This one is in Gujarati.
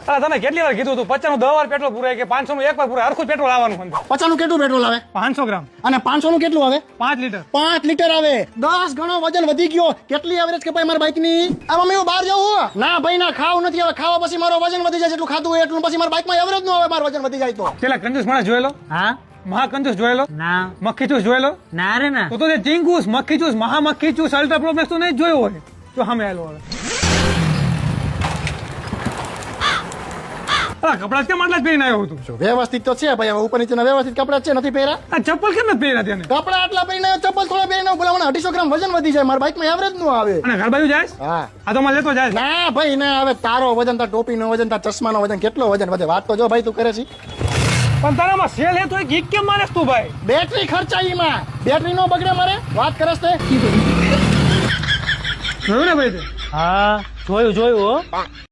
અરે તને કેટલી વાર કીધું તું 50 નું 10 વાર પેટ્રોલ પૂરાય કે 500 નું એક વાર પૂરાય હરખું પેટ્રોલ આવવાનું અંદર 50 નું કેટલું પેટ્રોલ આવે 500 ગ્રામ અને 500 નું કેટલું આવે 5 લીટર 5 લીટર આવે 10 ગણો વજન વધી ગયો કેટલી એવરેજ કપાય મારા બાઇક ની આ મમ્મી હું બહાર જાઉં ના ભાઈ ના ખાવું નથી હવે ખાવા પછી મારો વજન વધી જાય એટલું ખાધું હોય એટલું પછી મારા બાઇક માં એવરેજ નો આવે મારું વજન વધી જાય તો પેલા કંજૂસ માણસ જોયેલો હા મહાકંજૂસ જોયેલો ના મક્ખી ચૂસ જોયેલો ના રે ના તો જે ચીંગૂસ મક્ખી ચૂસ મહામક્ખી ચૂસ અલ્ટ્રા પ્રોમેક્સ તો નહીં જોયો હોય તો સામે આવેલો હવે કપડા કેમ આટલા જ પહેરીને આવ્યો તું વ્યવસ્થિત તો છે ભાઈ હવે ઉપર નીચેના વ્યવસ્થિત કપડા છે નથી પહેર્યા આ ચપ્પલ કેમ નથી પહેર્યા તેને કપડા આટલા પહેરીને ચપ્પલ થોડા પહેરીને બોલા મને 250 ગ્રામ વજન વધી જાય મારા બાઇક માં એવરેજ નો આવે અને ઘર બાજુ જાય હા આ તો માં લેતો જાય ના ભાઈ ના હવે તારો વજન તાર ટોપી નો વજન તાર ચશ્મા નો વજન કેટલો વજન વધે વાત તો જો ભાઈ તું કરે છે પણ તારામાં સેલ હે તો એક ગીક કેમ મારે તું ભાઈ બેટરી ખર્ચાઈ માં બેટરી નો બગડે મારે વાત કરસ તે જોયું ને ભાઈ તે હા જોયું હો